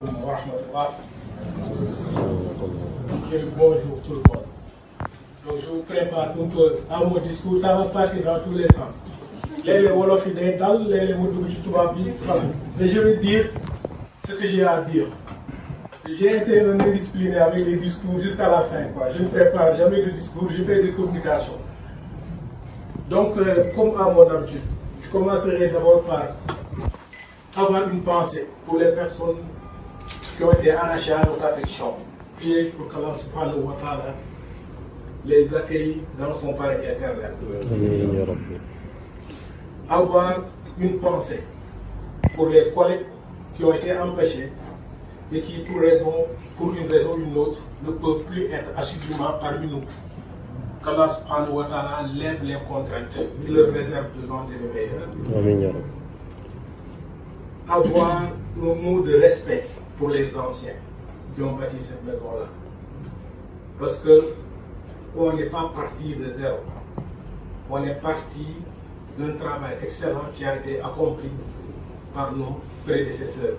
Wa rahmatullah. Bonjour tout le monde. Donc je vous prépare un peu à mon discours, ça va partir dans tous les sens. Les Wolof yi day dal, les mu dugg ci tubaab bi, mais je vais dire ce que j'ai à dire. J'ai été un indiscipliné avec les discours jusqu'à la fin, quoi. Je ne prépare jamais de discours, je fais des communications. Donc, comme à mon habitude, je commencerai d'abord par avoir une pensée pour les personnes qui ont été arrachés à notre affection. Priez pour qu'Allah subhanahu wa ta'ala les accueille dans son paradis éternel. Avoir une pensée pour les collègues qui ont été empêchés et qui, pour une raison ou une autre, ne peuvent plus être assidûment parmi nous. Qu'Allah subhanahu wa ta'ala lève les contraintes et leur réserve de l'an et le meilleur. Avoir un mot de respect pour les anciens qui ont bâti cette maison-là. Parce que on n'est pas parti de zéro. On est parti d'un travail excellent qui a été accompli par nos prédécesseurs,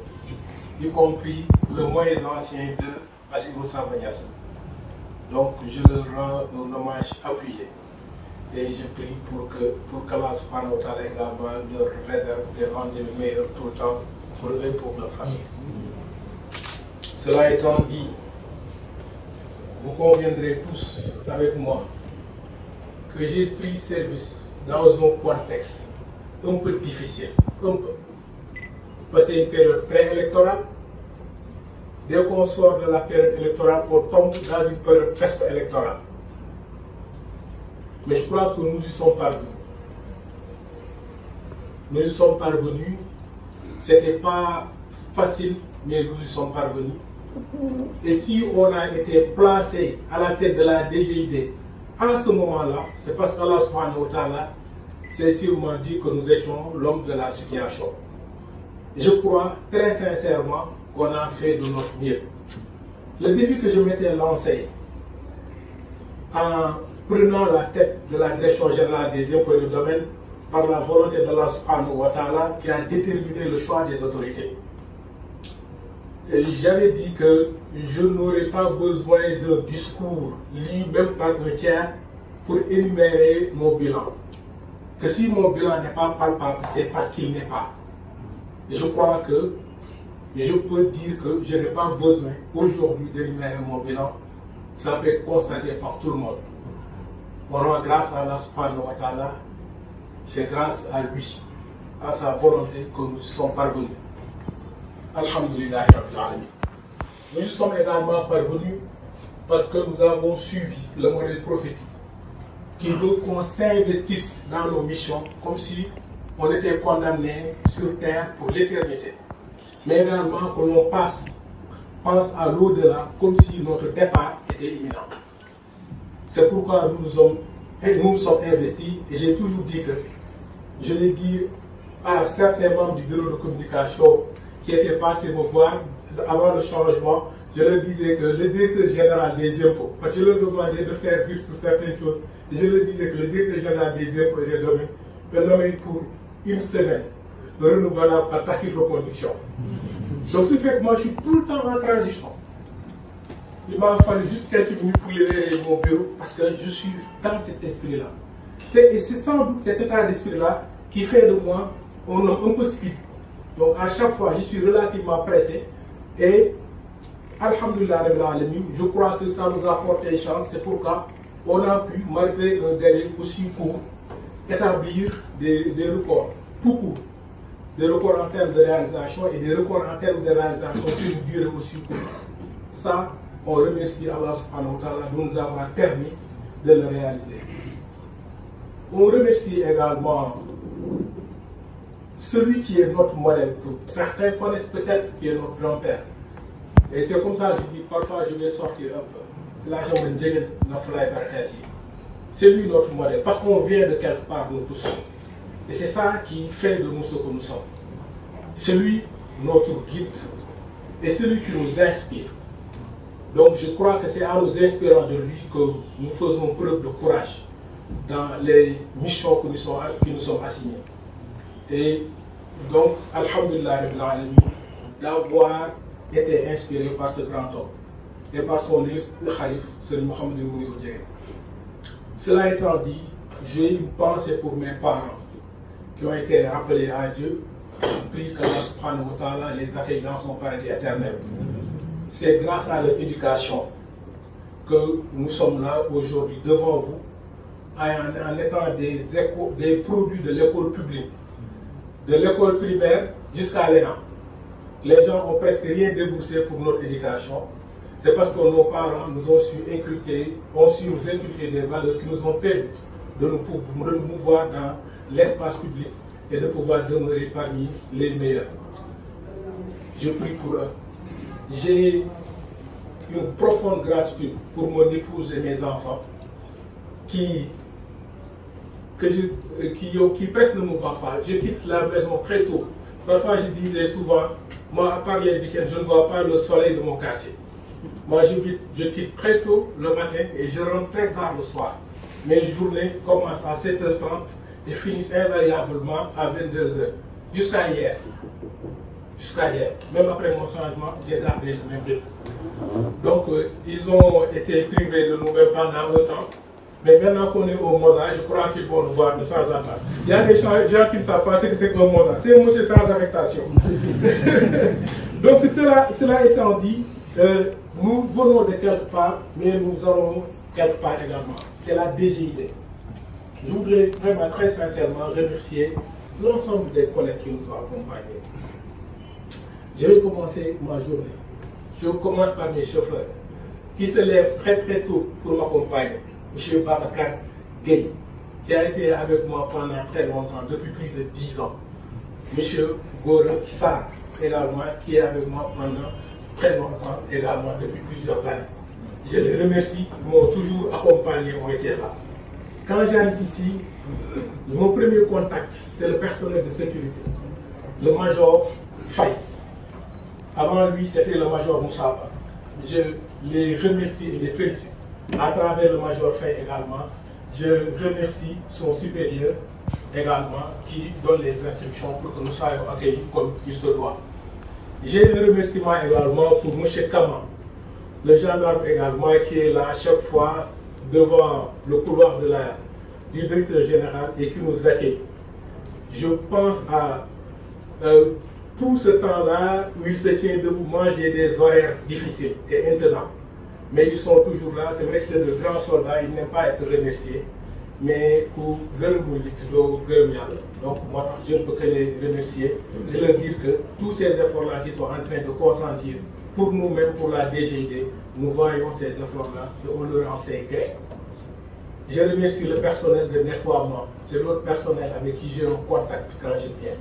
y compris le moins ancien de Assimi Goïta Niasse. Donc je leur rends un hommage appuyé et je prie pour qu'Allah subhanahu wa ta'ala également leur réserve des rendez le meilleur tout le temps pour eux et pour leur famille. Cela étant dit, vous conviendrez tous avec moi que j'ai pris service dans un contexte un peu difficile, un peu. Parce que c'est une période préélectorale. Dès qu'on sort de la période électorale, on tombe dans une période post-électorale. Mais je crois que nous y sommes parvenus. Nous y sommes parvenus. Ce n'était pas facile, mais nous y sommes parvenus. Et si on a été placé à la tête de la DGID en ce moment-là, c'est parce qu'Allah subhanahu wa ta'ala s'est sûrement dit que nous étions l'homme de la situation. Je crois très sincèrement qu'on a fait de notre mieux. Le défi que je m'étais lancé en prenant la tête de la Direction générale des impôts et du domaine par la volonté d'Allah subhanahu wa ta'ala qui a déterminé le choix des autorités. J'avais dit que je n'aurais pas besoin d'un discours lu même par un tiers pour énumérer mon bilan. Que si mon bilan n'est pas palpable, c'est parce qu'il n'est pas. Et je crois que je peux dire que je n'ai pas besoin aujourd'hui d'énumérer mon bilan. Ça peut être constaté par tout le monde. On rend grâce à Allah subhanahu wa ta'ala. C'est grâce à lui, à sa volonté que nous sommes parvenus. Alhamdulillah Rabbil Alamin. Nous sommes également parvenus parce que nous avons suivi le modèle prophétique qui veut qu'on s'investisse dans nos missions comme si on était condamné sur terre pour l'éternité. Mais également que l'on pense à l'au-delà comme si notre départ était imminent. C'est pourquoi nous nous sommes investis et j'ai toujours dit que, je l'ai dit à certains membres du bureau de communication qui étaient passés me voir avant le changement, je leur disais que le directeur général des impôts, parce que je leur demandais de faire vivre sur certaines choses, et je leur disais que le directeur général des impôts et des domaines est nommé pour une semaine, renouvelable par tacite reconduction. Donc ce fait que moi je suis tout le temps en transition. Il m'a fallu juste quelques minutes pour libérer mon bureau parce que je suis dans cet esprit-là. Et c'est sans doute cet état d'esprit-là qui fait de moi un homme un peu speed. Donc à chaque fois, je suis relativement pressé et alhamdulillah Rabbil Alamin, je crois que ça nous a apporté chance. C'est pourquoi on a pu, malgré un délai aussi court, établir des records, tout court. Des records en termes de réalisation et des records en termes de réalisation sur une durée aussi courte. Ça, on remercie Allah subhanahu wa ta'ala de nous avoir permis de le réaliser. On remercie également celui qui est notre modèle, que certains connaissent peut-être, qui est notre grand-père. Et c'est comme ça que je dis, parfois je vais sortir un peu. Là, je me dis, c'est lui notre modèle, parce qu'on vient de quelque part, nous tous. Et c'est ça qui fait de nous ce que nous sommes. C'est lui notre guide, et celui qui nous inspire. Donc je crois que c'est en nous inspirant de lui que nous faisons preuve de courage dans les missions qui nous sont assignées. Et donc, alhamdulillah, d'avoir était inspiré par ce grand homme et par son illustre Khalif, Seigneur Mohamed Mounirou Dieng. Cela étant dit, j'ai une pensée pour mes parents qui ont été rappelés à Dieu, prie qu'Allah subhanahu wa ta'ala les accueille dans son paradis éternel. C'est grâce à leur éducation que nous sommes là aujourd'hui devant vous en étant des produits de l'école publique, de l'école primaire jusqu'à l'ENA. Les gens ont presque rien déboursé pour notre éducation. C'est parce que nos parents nous ont su nous inculquer des valeurs qui nous ont permis de nous mouvoir dans l'espace public et de pouvoir demeurer parmi les meilleurs. Je prie pour eux. J'ai une profonde gratitude pour mon épouse et mes enfants qui presque ne me voient pas. Je quitte la maison très tôt. Parfois, je disais souvent, moi, à part les week-ends, je ne vois pas le soleil de mon quartier. Moi, je quitte très tôt le matin et je rentre très tard le soir. Mes journées commencent à 7h30 et finissent invariablement à 22h. Jusqu'à hier. Jusqu'à hier. Même après mon changement, j'ai gardé le même rythme. Donc, ils ont été privés de nous-mêmes pendant un temps. Mais maintenant qu'on est au Mozart, je crois qu'ils vont nous voir de temps en temps. Il y a des gens qui ne savent pas ce que c'est qu'un Mozart. C'est un monsieur sans affectation. Donc, cela étant dit, nous venons de quelque part, mais nous allons quelque part également. C'est la DGID. Je voudrais vraiment très sincèrement remercier l'ensemble des collègues qui nous ont accompagnés. Je vais commencer ma journée. Je commence par mes chauffeurs qui se lèvent très très tôt pour m'accompagner. M. Babacar Gueye, qui a été avec moi pendant très longtemps, depuis plus de 10 ans. M. Gore Sarr, également, qui est avec moi pendant très longtemps, également, depuis plusieurs années. Je les remercie, ils m'ont toujours accompagné, ont été là. Quand j'arrive ici, mon premier contact, c'est le personnel de sécurité, le major Faye. Avant lui, c'était le major Moussaba. Je les remercie et les félicite. À travers le major Faye également, je remercie son supérieur également qui donne les instructions pour que nous soyons accueillis comme il se doit. J'ai un remerciement également pour M. Kama, le gendarme également qui est là à chaque fois devant le couloir du directeur général et qui nous accueille. Je pense à tout ce temps-là où il se tient debout, manger des horaires difficiles et intenants. Mais ils sont toujours là. C'est vrai que c'est de grands soldats, ils n'aiment pas être remerciés. Mais pour donc moi, je ne peux que les remercier et leur dire que tous ces efforts-là qu'ils sont en train de consentir pour nous-mêmes, pour la DGID, nous voyons ces efforts-là et on leur en sait gré. Je remercie le personnel de nettoiement. C'est l'autre personnel avec qui j'ai un contact quand je viens.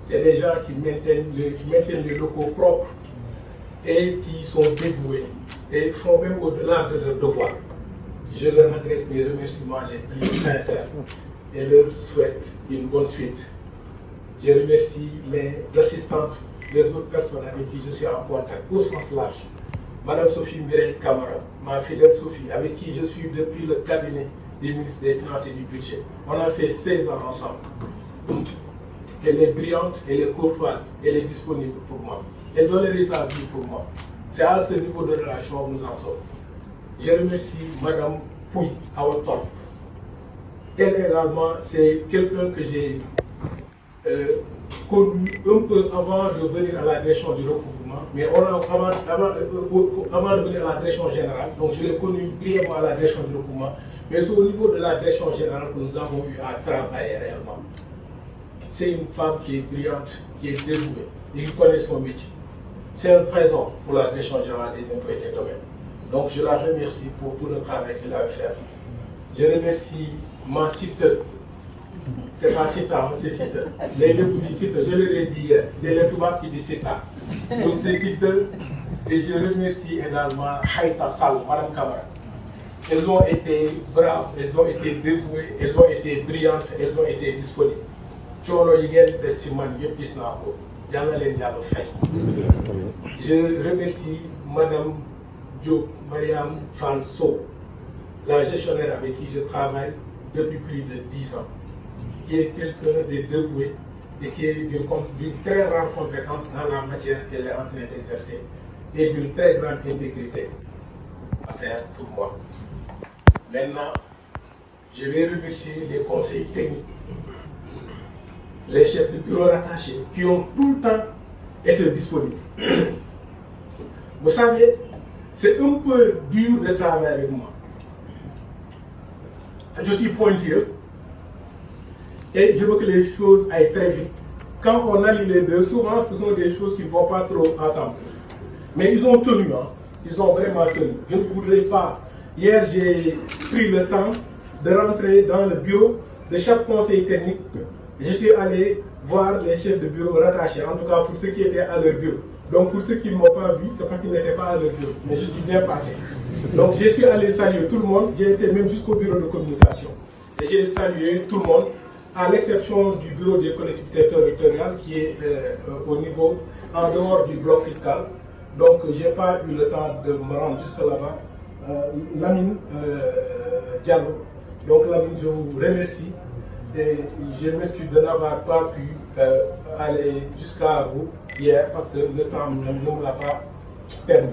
C'est des gens qui maintiennent les locaux propres et qui sont dévoués et font même au-delà de leurs devoirs. Je leur adresse mes remerciements les plus sincères et leur souhaite une bonne suite. Je remercie mes assistantes, les autres personnes avec qui je suis en contact au sens large. Madame Sophie Mireille Camara, ma fidèle Sophie, avec qui je suis depuis le cabinet des ministres des Finances et du Budget. On a fait 16 ans ensemble. Elle est brillante, elle est courtoise, elle est disponible pour moi. Elle donnerait sa vie pour moi. C'est à ce niveau de relation que nous en sommes. Je remercie Madame Pouy Awatop. Elle également, c'est quelqu'un que j'ai connu un peu avant de venir à la direction du recouvrement, mais avant de venir à la direction générale, donc je l'ai connu brièvement à la direction du recouvrement, mais c'est au niveau de la direction générale que nous avons eu à travailler réellement. C'est une femme qui est brillante, qui est dévouée et qui connaît son métier. C'est un trésor pour la direction générale des impôts et des domaines. Donc je la remercie pour tout le travail qu'elle a fait. Je remercie ma citeur. C'est pas cita, c'est citeur. Les deux disent citeur, je leur ai dit hier. C'est les Touba qui disent cita. Donc c'est citeur. Et je remercie également Haïta Sall, Madame Camara. Elles ont été braves, elles ont été dévouées, elles ont été brillantes, elles ont été disponibles. Je remercie Madame Diop Mariam Falso, la gestionnaire avec qui je travaille depuis plus de 10 ans, qui est quelqu'un de dévoué et qui est d'une très rare compétence dans la matière qu'elle est en train d'exercer et d'une très grande intégrité à faire pour moi. Maintenant, je vais remercier les conseils techniques, les chefs de bureau rattachés qui ont tout le temps été disponibles. Vous savez, c'est un peu dur de travailler avec moi. Je suis pointilleux et je veux que les choses aillent très vite. Quand on allie les deux, souvent ce sont des choses qui ne vont pas trop ensemble. Mais ils ont tenu, hein. Ils ont vraiment tenu. Je ne voudrais pas. Hier, j'ai pris le temps de rentrer dans le bureau de chaque conseil technique. Je suis allé voir les chefs de bureau rattachés, en tout cas pour ceux qui étaient à leur bureau. Donc pour ceux qui ne m'ont pas vu, c'est parce qu'ils n'étaient pas à leur bureau. Mais je suis bien passé. Donc je suis allé saluer tout le monde. J'ai été même jusqu'au bureau de communication. Et j'ai salué tout le monde, à l'exception du bureau des collectivités territoriales qui est au niveau, en dehors du bloc fiscal. Donc je n'ai pas eu le temps de me rendre jusque là-bas. Lamine Diallo. Donc Lamine, je vous remercie. Et je m'excuse de n'avoir pas pu aller jusqu'à vous hier parce que le temps ne me l'a pas permis.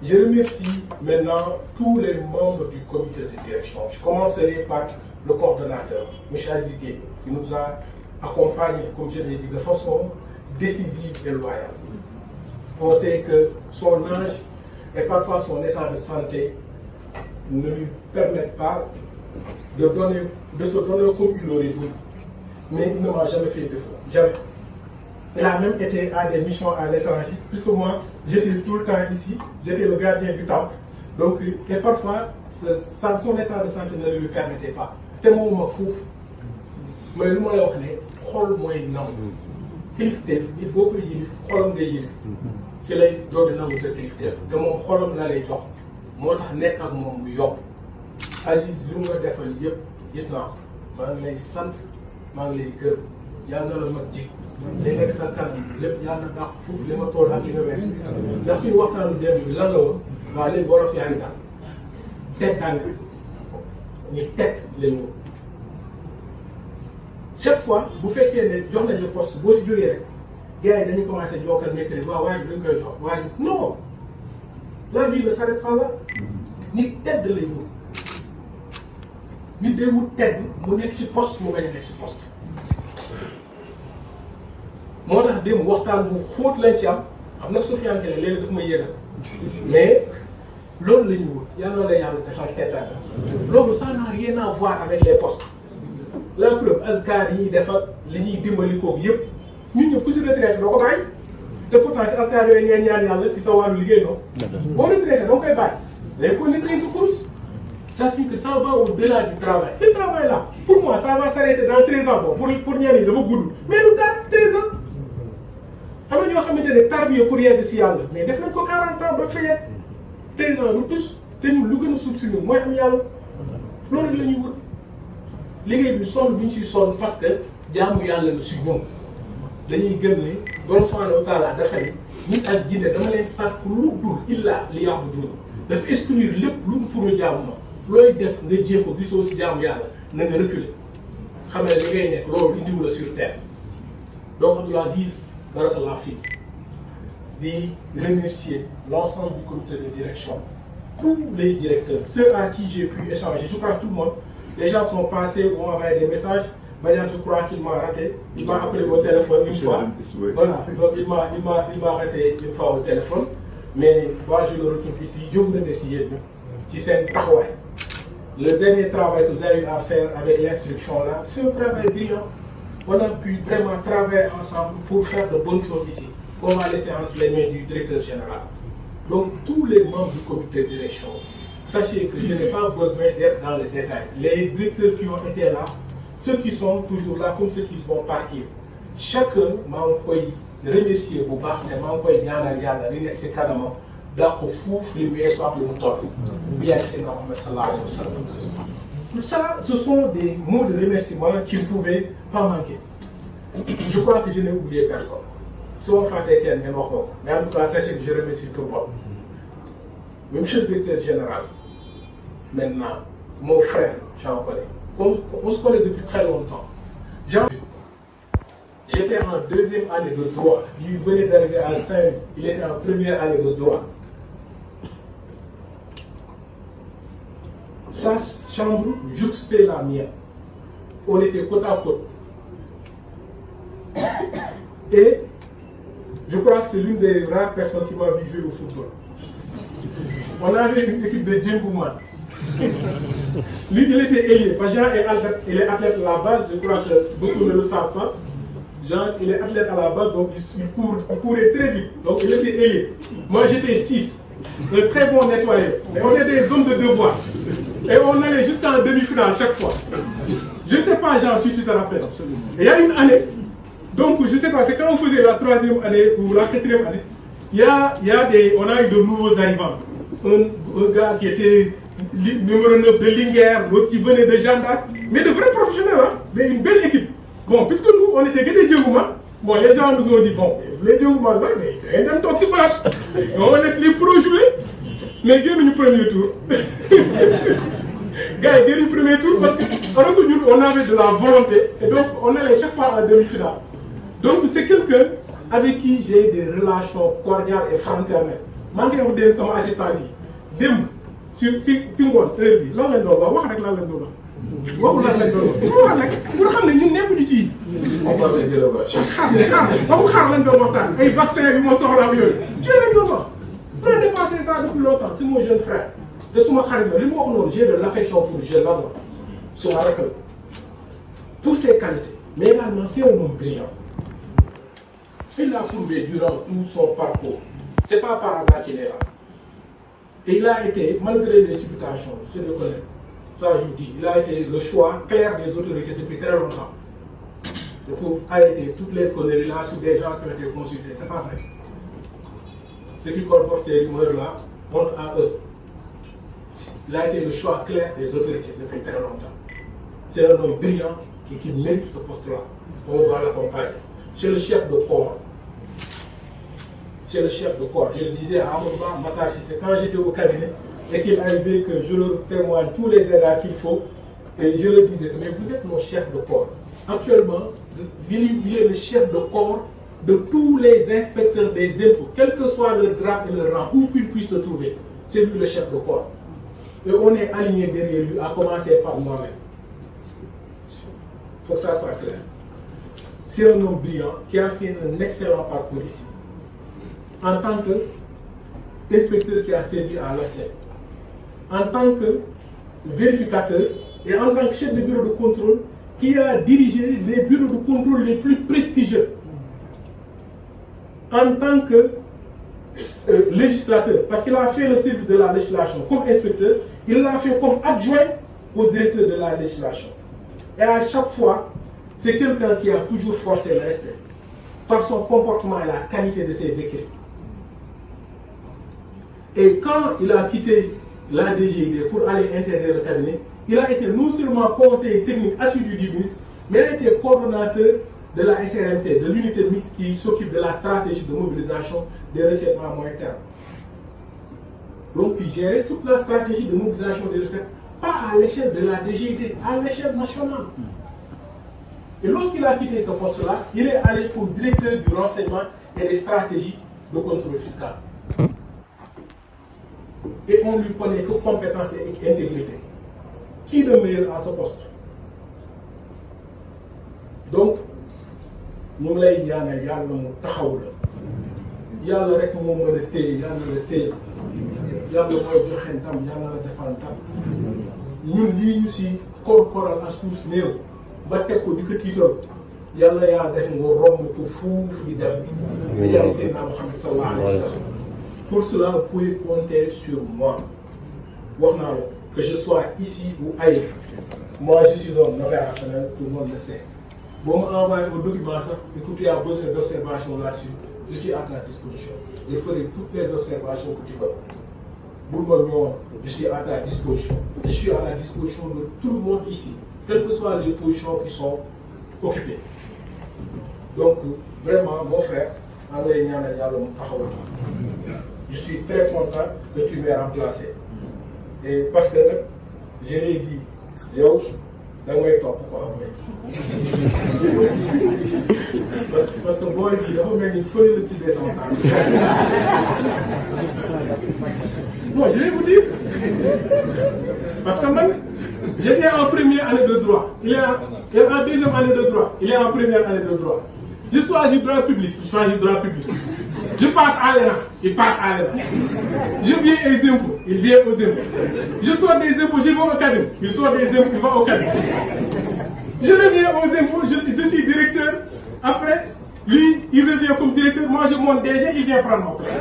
Je remercie maintenant tous les membres du comité de direction. Je commencerai par le coordonnateur, M. Azigué, qui nous a accompagnés, comme je l'ai dit, de façon décisive et loyale. On sait que son âge et parfois son état de santé ne lui permettent pas de se donner comme il aurait voulu. Mais il ne m'a jamais fait défaut. Jamais. Il a même été à des missions à l'étranger, puisque moi, j'étais tout le temps ici, j'étais le gardien du temple. Donc, et parfois, son état de santé ne lui permettait pas. Tellement ma fouf. Mais le mot est xol mooy nangu. Kilifteef il faut que yilif xolam nga yilif. Si lay doon di nangu sa kilifteef te moom xolam la lay jox moo tax nekk ak moom mu yomb. Aziz li mu nga defal yëpp gis naa ko maa ngi lay sant maa ngi lay gërëm yàlla na la mag ji li nekk sa kanam lépp yàlla na dàq foofu li ma toll ak li nga weesu ndax suñu waxtaanu démb bi lan la woon waaw léegi wolof yaa ngi daal teg dàng ñu teg leen woon chaque fois bu fekkee ne jox nañ le poste boo si jógee rek gars yi dañu commencé jokkal nekk ni waaw waaye dañ koy jox waaye non la vie ne s'arrête pas là nit tedd lay wut nit day wut tedd mu nekk si poste mu bañ a nekk si poste moo tax démb waxtaan bu xóot lañ si am nag Sofiane Kelle léegi daf ma yéegal mais loolu la ñu wut yàlla la yàlla defal teddaanga loolu ça n'a rien à voir avec les postes la preuve askar yi ñuy def ak li ñuy dimbali kooku yëpp ñun ñëpp ku si retraité doo ko bàyyi te pourtant si askar yooyu ngeen ñaan yàlla si sa wàllu liggéey noonu boo retraité doo koy bàyyi léegi kon nit ñi sa course ça signifie que ça va au-delà du travail. Le travail là, pour moi, ça va s'arrêter dans 13 ans. Bon, pour ñenn ñi dafa gudd mais lu tax 13 ans. xam nga ñoo xamante ne tarbiya pour yegg si yàlla mais def nañ ko 40 ans ba fa yegg 13 ans lu tus te ñun lu gën a suuf si ñun mooy am yàlla loolu rek la ñuy wut liggéey bi sonn bi ñu siy sonn parce que jaamu yàlla la si ñoom dañuy gëm ne borom subhanahu wa taala dafa ne nit ak jinne dama leen sàkk lu dul illa li ya'budun dafa exclure lépp lu dul pour ñu jaamu ma looy def nga jéem ko gisoo si jaamu yàlla na nga reculer xam ne li ngay nekk loolu indiwu la sur terre donc Abdoul Aziz barakallah fii di remercier l'ensemble du comité de direction, tous les directeurs, ceux à qui j'ai pu échanger. Je crois que tout le monde, les gens sont passés, ont envoyé des messages. Badian, je crois qu'il m'a raté. Il m'a appelé au téléphone une fois. Voilà, donc il m'a arrêté une fois au téléphone. Mais moi, je le retrouve ici. Je vous remercie, qui c'est un le dernier travail que vous avez eu à faire avec l'instruction là, c'est un travail brillant. On a pu vraiment travailler ensemble pour faire de bonnes choses ici. On va laisser entre les mains du directeur général. Donc, tous les membres du comité de direction, sachez que je n'ai pas besoin d'être dans le détail. Les directeurs qui ont été là, ceux qui sont toujours là, comme ceux qui vont partir, chacun m'a envoyé remercier bu baax ne maa ngi koy ñaanal yàlla li nekk si kanamam daa ko fuuf li mu yeesu ak li mu toll. bi yaay Seydina Muhammad sallallahu alayhi wa sallam. Tout ça, ce sont des mots de remerciement qui ne pouvaient pas manquer. Je crois que je n'ai oublié personne. Si on fait quelqu'un, mais en tout cas, sachez que je remercie tout le monde. Monsieur le directeur général, maintenant, mon frère, j'en connais. On se connaît depuis très longtemps. J'étais en deuxième année de droit. Il venait d'arriver à Saint-Louis. Il était en première année de droit. Sa chambre jouxtait la mienne. On était côte à côte. Et je crois que c'est l'une des rares personnes qui m'a vu jouer au football. On avait une équipe de Djengouman. Lui, il était ailier. Jean il est athlète à la base. Je crois que beaucoup ne le savent pas. Jean, il est athlète à la base, donc il courait très vite. Donc il était ailier. Moi, j'étais 6. Un très bon nettoyeur. Mais on était des hommes de devoir. Et on allait jusqu'en demi-finale chaque fois. Je ne sais pas, Jean, si tu te rappelles. Et il y a une année, donc je ne sais pas, c'est quand on faisait la 3e année ou la 4e année, on a eu de nouveaux arrivants. Un gars qui était numéro 9 de Linguère, l'autre qui venait de Jeanne d'Arc, mais de vrais professionnels, hein, mais une belle équipe. Bon, puisque nous, on était que des Djengouman, bon, les gens nous ont dit, bon, les Djengouman là, mais il y a un toxique match. On laisse les pros jouer, mais gagne le premier tour. Gars, il gagne le premier tour parce que, alors que nous, on avait de la volonté, et donc on allait chaque fois en demi-finale. Donc c'est quelqu'un avec qui j'ai des relations cordiales et fraternelles. Manqué vous donner son assistant dit, dem, si ngoon heure bi lan lañ doon wax rek lan lañ doon wax lan lañ doon wax rek pour xam ne ñun nekkuñu ci on parlait de l'élevage xaar lañ doon waxtaan ay vaccin bi moo soxla am yooyu ci lañ doon wax on a dépassé ça depuis longtemps c'est mon jeune frère de suma xarit la li ma wax noonu j'ai de l'affection pour lui je l'adore suma rek la pour ses qualités mais également c'est un homme brillant. Il l'a prouvé durant tout son parcours. Ce n'est pas par hasard qu'il est là. Et il a été, malgré les supputations, je le connais, ça je vous dis, il a été le choix clair des autorités depuis très longtemps. Il faut arrêter toutes les conneries là sur des gens qui ont été consultés. Ce n'est pas vrai. Ceux qui comportent ces rumeurs-là, honte à eux. Il a été le choix clair des autorités depuis très longtemps. C'est un homme brillant et qui mérite ce poste-là. On va l'accompagner. C'est le chef de corps. C'est le chef de corps. Je le disais à Amadouba Matar Cissé, quand j'étais au cabinet et qu'il arrivait que je leur témoigne tous les égards qu'il faut, et je leur disais, mais vous êtes mon chef de corps. Actuellement, il est le chef de corps de tous les inspecteurs des impôts, quel que soit leur grade et leur rang, où qu'ils puissent se trouver. C'est lui le chef de corps. Et on est aligné derrière lui, à commencer par moi-même. Il faut que ça soit clair. C'est un homme brillant qui a fait un excellent parcours ici. En tant qu'inspecteur qui a servi à l'ACEP, en tant que vérificateur et en tant que chef de bureau de contrôle qui a dirigé les bureaux de contrôle les plus prestigieux. En tant que législateur, parce qu'il a fait le service de la législation comme inspecteur, il l'a fait comme adjoint au directeur de la législation. Et à chaque fois, c'est quelqu'un qui a toujours forcé le respect par son comportement et la qualité de ses écrits. Et quand il a quitté la DGID pour aller intégrer le cabinet, il a été non seulement conseiller technique assidu du ministre, mais il a été coordonnateur de la SRMT, de l'unité mixte qui s'occupe de la stratégie de mobilisation des recettes à moyen terme. Donc il gérait toute la stratégie de mobilisation des recettes, pas à l'échelle de la DGID, à l'échelle nationale. Et lorsqu'il a quitté ce poste-là, il est allé comme directeur du renseignement et des stratégies de contrôle fiscal. Et on lui connaît que compétence et intégrité. Qui de meilleur à ce poste? Donc, nous lay ñaanal yàlla mu taxaw la yàlla rek moo mën a téye yàlla la téye yàlla mooy joxe ndam yàlla la defal ndam ñun lii ñu si koral as tuus néew ba teg ko di ko tiital yàlla yaa def nga romb ko fuuf di dem bi jaay Seydina Mohamed sallallahu alayhi wa sallam. Pour cela, vous pouvez compter sur moi. Que je sois ici ou ailleurs. Moi, je suis un opérationnel, tout le monde le sait. Bon, m'envoyer vos documents, écoutez, il y a besoin d'observations là-dessus. Je suis à ta disposition. Je ferai toutes les observations que tu veux. Bourgogne, je suis à ta disposition. Je suis à la disposition de tout le monde ici, quelles que soient les positions qui sont occupées. Donc, vraiment, mon frère, je suis très content que tu m'aies remplacé. Et parce que, je l'ai dit, da nga may topp quoi parce que booy bii dafa mel ni fële la tuddee sama temps. Non, je vais vous dire parce que man j'étais en première année de droit, il est en deuxième année de droit, il est en première année de droit. Je choisis droit public, je choisis droit public. Je passe à l'ENA, il passe à l'ENA. Je viens aux impôts, il vient aux impôts. Je sors des impôts, je vais au cabinet, il sort des impôts, il va au cabinet. Je reviens aux impôts, je suis directeur. Après, lui, il revient comme directeur, moi je monte DG, il vient prendre mon place.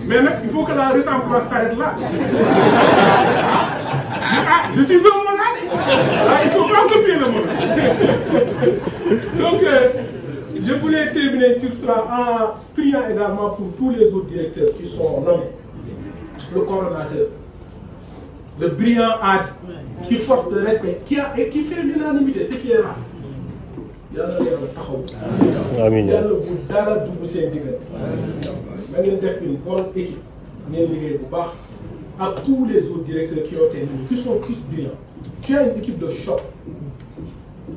Mais il faut que la ressemblance s'arrête là. Ah, je suis un malade. Ah, il ne faut pas copier le monde. Donc, je voulais terminer sur cela en priant également pour tous les autres directeurs qui sont nommés. Le coordonnateur, le brillant Adi, qui force de respect, et qui fait l'unanimité, ce qui est là. Yàlla na yàlla taxaw. Amiin. Yàlla bu dara dugg seen diggante. Da ngeen def une bonne équipe ngeen liggéey bu baax ak tous les autres directeurs qui ont été nommés, qui sont tous brillants. Tu as une équipe de choc.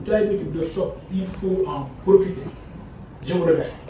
Tu as une équipe de choc, il faut en profiter. Je vous remercie.